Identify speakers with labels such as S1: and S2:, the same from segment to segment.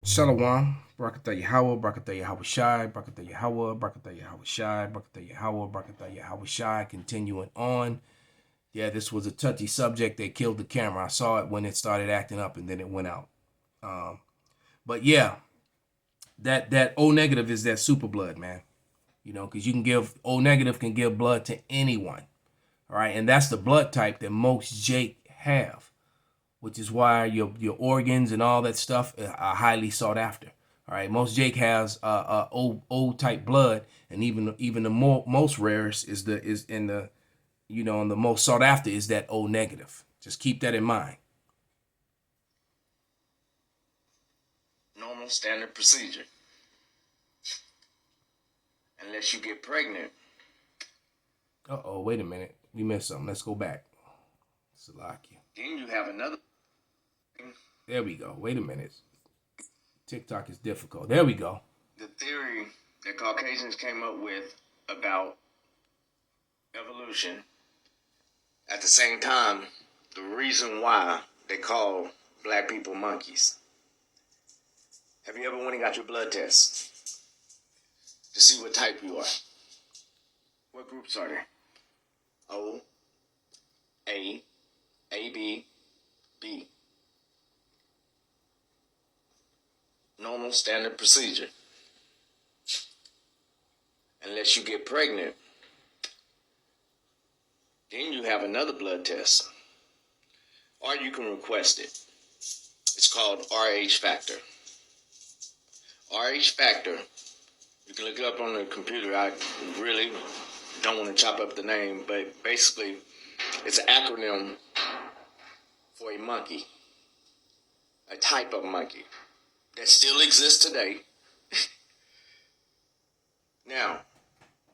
S1: Shalom, Barakatah Yahweh, Barakatah Yahweh Shai, Barakatah Yahweh, Barakatah Yahweh Shai, Barakatah Yahweh, Barakatah Yahweh Shai, continuing on. Yeah, this was a touchy subject. They killed the camera. I saw it when it started acting up and then it went out. Um, but yeah, that O negative is that super blood, man. You know, because you can give O negative can give blood to anyone. All right, and that's the blood type that most Jake have, which is why your organs and all that stuff are highly sought after. All right, most Jake has O type blood, and even the most rarest is in the and the most sought after is that O negative. Just keep that in mind.
S2: Normal standard procedure. Unless you get pregnant.
S1: Wait a minute, we missed something. Let's go back. Salakia.
S2: Then you have another.
S1: There we go. Wait a minute. TikTok is difficult. There we go.
S2: The theory that Caucasians came up with about evolution. At the same time, the reason why they call black people monkeys. Have you ever went and got your blood test to see what type you are? What groups are there? O, A, AB, B. Normal standard procedure. Unless you get pregnant, then you have another blood test. Or you can request it. It's called RH factor. RH factor, you can look it up on the computer. I really don't want to chop up the name, but basically it's an acronym for a monkey, a type of monkey that still exists today. Now,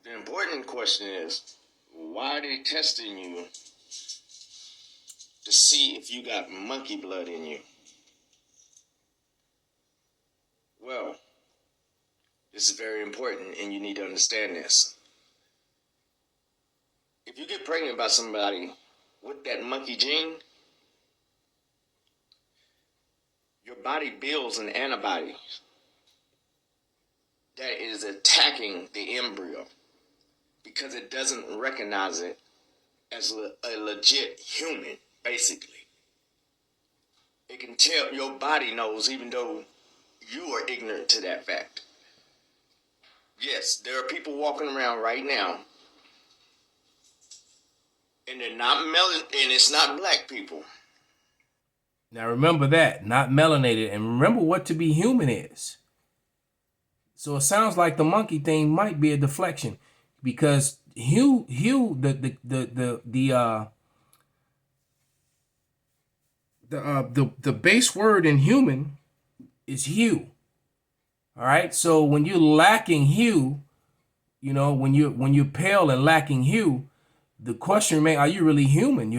S2: the important question is, why are they testing you to see if you got monkey blood in you? Well, this is very important and you need to understand this. If you get pregnant by somebody with that monkey gene, your body builds an antibody that is attacking the embryo because it doesn't recognize it as a legit human, basically. It can tell, your body knows even though you are ignorant to that fact. Yes, there are people walking around right now and they're not and it's not black people.
S1: Now remember that, not melanated, and remember what to be human is. So it sounds like the monkey thing might be a deflection, because the base word in human is hue. All right, so when you're lacking hue, when you're pale and lacking hue, the question remains: are you really human?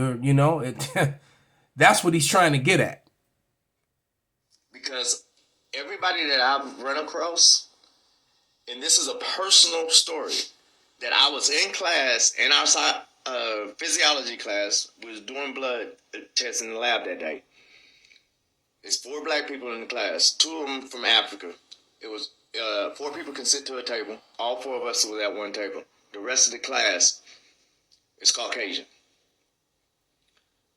S1: That's what he's trying to get at.
S2: Because everybody that I've run across, and this is a personal story, that I was in class, in our physiology class, we was doing blood tests in the lab that day. There's 4 black people in the class, 2 of them from Africa. It was 4 people can sit to a table. All 4 of us were at one table. The rest of the class is Caucasian.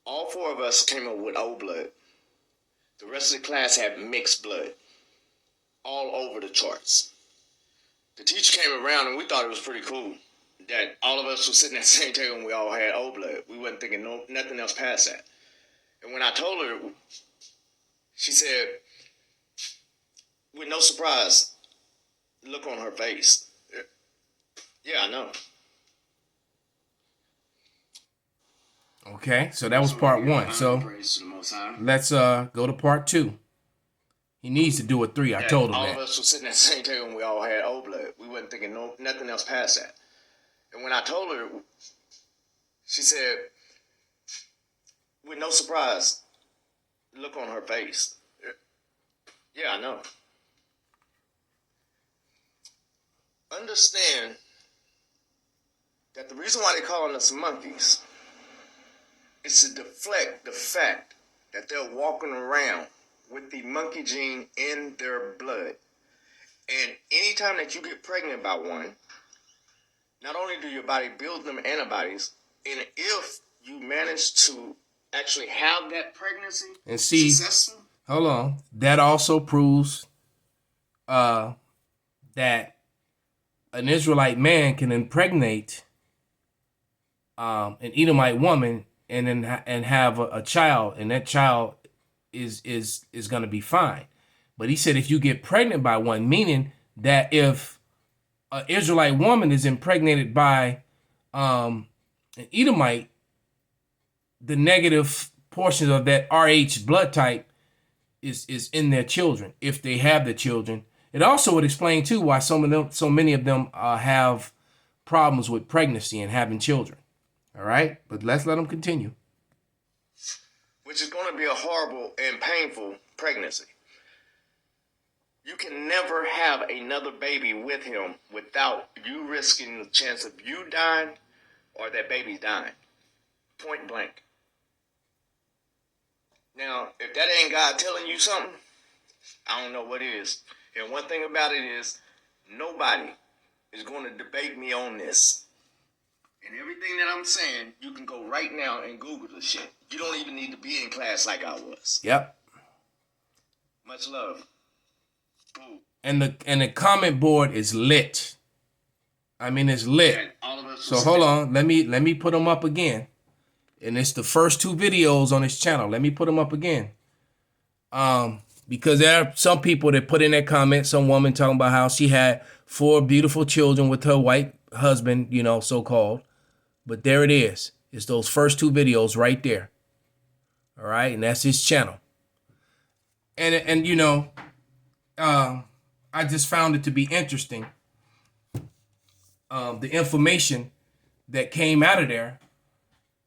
S2: All 4 of us came up with O blood. The rest of the class had mixed blood, all over the charts. The teacher came around and we thought it was pretty cool that all of us were sitting at the same table and we all had O blood. We wasn't thinking nothing else past that. And when I told her, she said, with no surprise, look on her face. Yeah, I know.
S1: Okay, so that was part 1. So let's go to part 2. He needs to do a 3. I told him
S2: all
S1: that.
S2: All of us were sitting at the same table and we all had O blood. We wasn't thinking nothing else past that. And when I told her, she said, with no surprise, look on her face. Yeah, I know. Understand that the reason why they're calling us monkeys is to deflect the fact that they're walking around with the monkey gene in their blood. And anytime that you get pregnant by one, not only do your body build them antibodies, and if you manage to actually have that pregnancy
S1: and see,
S2: successful,
S1: hold on, that also proves that an Israelite man can impregnate an Edomite woman and then have a child, and that child is going to be fine. But he said if you get pregnant by one, meaning that if an Israelite woman is impregnated by an Edomite, the negative portions of that RH blood type is in their children if they have the children. It also would explain too why so many of them have problems with pregnancy and having children. All right, but let's let them continue.
S2: Which is going to be a horrible and painful pregnancy. You can never have another baby with him without you risking the chance of you dying or that baby dying. Point blank. Now, if that ain't God telling you something, I don't know what is. And one thing about it is, nobody is going to debate me on this. And everything that I'm saying, you can go right now and Google the shit. You don't even need to be in class like I was.
S1: Yep.
S2: Much love. Boo.
S1: And the comment board is lit. I mean, it's lit.
S2: And all of us
S1: So hold on, let me put them up again. And it's the first 2 videos on this channel. Let me put them up again. Because there are some people that put in their comments, some woman talking about how she had 4 beautiful children with her white husband, you know, so-called. But there it is. It's those first 2 videos right there. All right, and that's his channel. And you know, I just found it to be interesting. The information that came out of there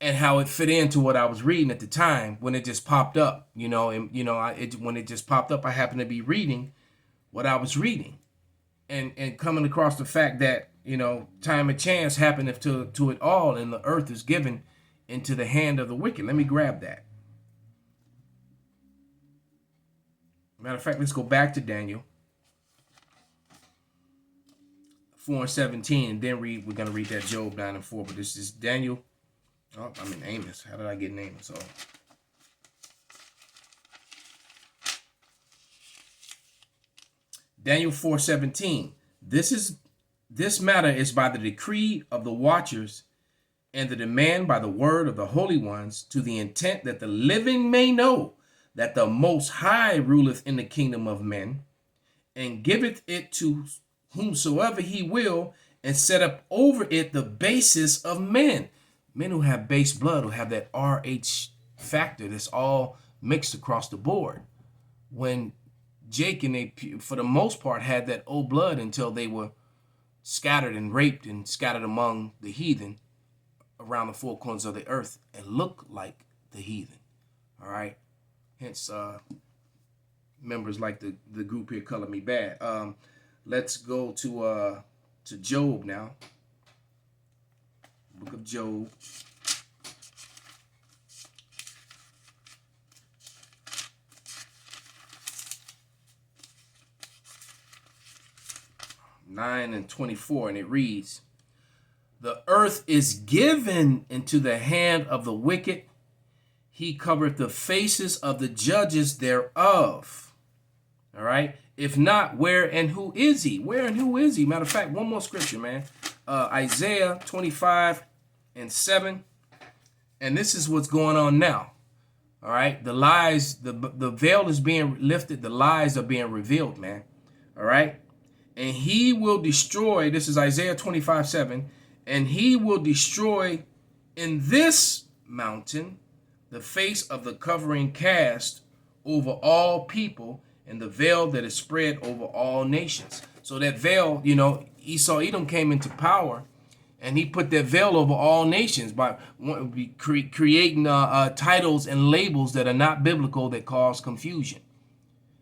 S1: and how it fit into what I was reading at the time when it just popped up, you know, and you know, when it just popped up, I happened to be reading what I was reading, and coming across the fact that, you know, time and chance happeneth to it all, and the earth is given into the hand of the wicked. Let me grab that. Matter of fact, let's go back to Daniel 4:17, and then we're going to read that Job 9:4. But this is Daniel. Oh, I'm in Amos. How did I get in Amos? Oh. Daniel 4:17. This matter is by the decree of the watchers and the demand by the word of the holy ones, to the intent that the living may know that the Most High ruleth in the kingdom of men, and giveth it to whomsoever he will, and set up over it the basis of men. Men who have base blood, who have that RH factor that's all mixed across the board. When Jake and they, for the most part, had that O blood until they were scattered and raped and scattered among the heathen around the 4 corners of the earth and look like the heathen. All right. Hence, members like the group here Color Me Bad. Let's go to Job now. Book of Job. (9 and 24), and it reads, "The earth is given into the hand of the wicked. He covereth the faces of the judges thereof." All right. If not, where and who is he? Where and who is he? Matter of fact, one more scripture, man. Isaiah 25:7. And this is what's going on now. All right. The lies, the veil is being lifted. The lies are being revealed, man. All right. And he will destroy, this is Isaiah 25:7. And he will destroy in this mountain the face of the covering cast over all people, and the veil that is spread over all nations. So that veil, you know, Esau Edom came into power, and he put that veil over all nations by creating titles and labels that are not biblical that cause confusion.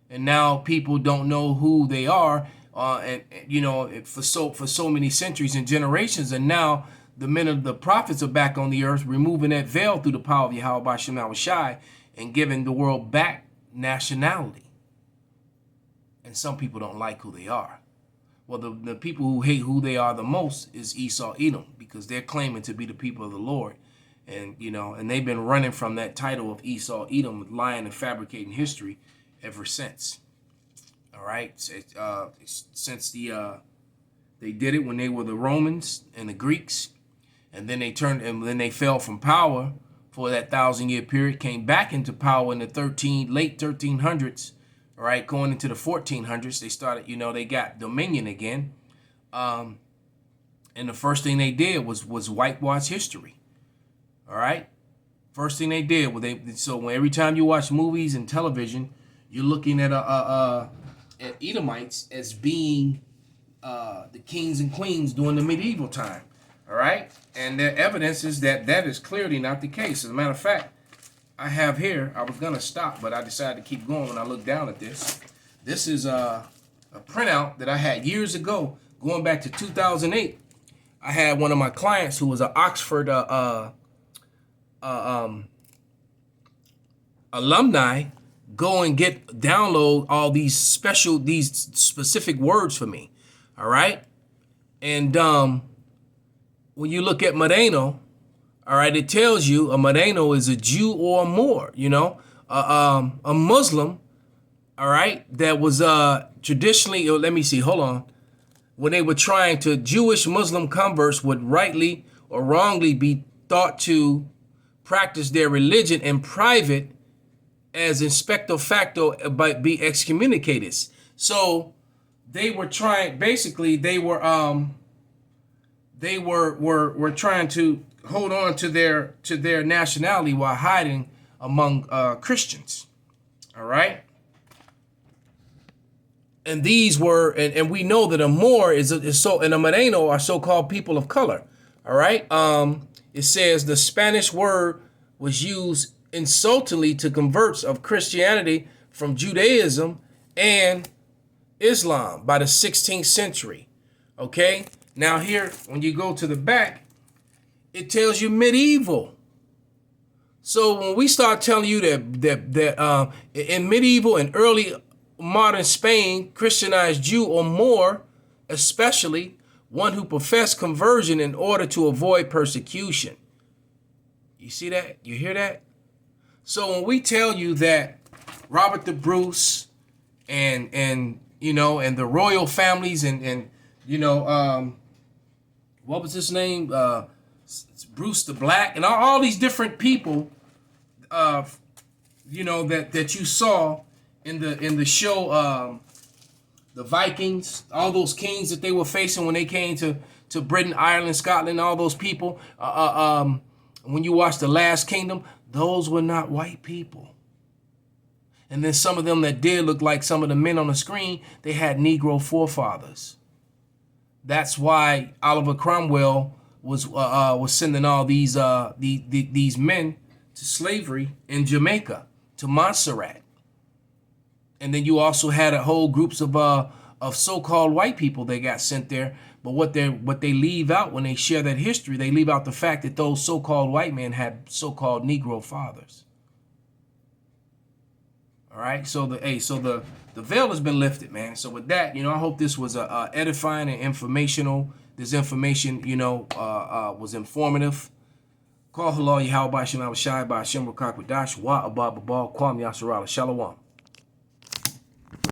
S1: And now people don't know who they are, and you know, for so many centuries and generations. And now the men of the prophets are back on the earth, removing that veil through the power of Yahweh Ba'Shem Shai, and giving the world back nationality. And some people don't like who they are. Well, the people who hate who they are the most is Esau, Edom, because they're claiming to be the people of the Lord. And, and they've been running from that title of Esau, Edom, lying and fabricating history ever since. All right. Since they did it when they were the Romans and the Greeks, and then they fell from power for that 1,000-year period, came back into power in the late 1300s. All right, going into the 1400s, they started, they got dominion again. And the first thing they did was whitewash history. All right, first thing they did was every time you watch movies and television, you're looking at Edomites as being the kings and queens during the medieval time. All right, and the evidence is that is clearly not the case. As a matter of fact, I have here, I was going to stop, but I decided to keep going when I looked down at this. This is a printout that I had years ago, going back to 2008. I had one of my clients who was an Oxford alumni go and download all these specific words for me. All right. And when you look at Moreno, all right, it tells you a Moreno is a Jew or a Moor, a Muslim, all right, that was traditionally, let me see, hold on. When they were Jewish Muslim converts would rightly or wrongly be thought to practice their religion in private as inspecto facto be excommunicated. So they were trying, basically they were trying to hold on to their nationality while hiding among Christians. All right. And these were, and we know that a Moor and a Moreno are so-called people of color. All right. It says the Spanish word was used insultingly to converts of Christianity from Judaism and Islam by the 16th century. Okay. Now here, when you go to the back, it tells you medieval. So when we start telling you that in medieval and early modern Spain, Christianized Jew or Moor, especially one who professed conversion in order to avoid persecution. You see that? You hear that? So when we tell you that Robert the Bruce and the royal families and what was his name? Bruce the Black and all these different people, that you saw in the show, the Vikings, all those kings that they were facing when they came to Britain, Ireland, Scotland, all those people. When you watch The Last Kingdom, those were not white people. And then some of them that did look like some of the men on the screen, they had Negro forefathers. That's why Oliver Cromwell was sending all these men to slavery in Jamaica, to Montserrat. And then you also had a whole groups of so-called white people that got sent there. But what they leave out when they share that history, they leave out the fact that those so-called white men had so-called Negro fathers. All right, so the veil has been lifted, man. So with that, I hope this was edifying and informational. This information, was informative. Call halal Yahweh Bashim Abashai by Hashem Rakak Wadash Wa Abba Babal Kwam Yasarala Shalom.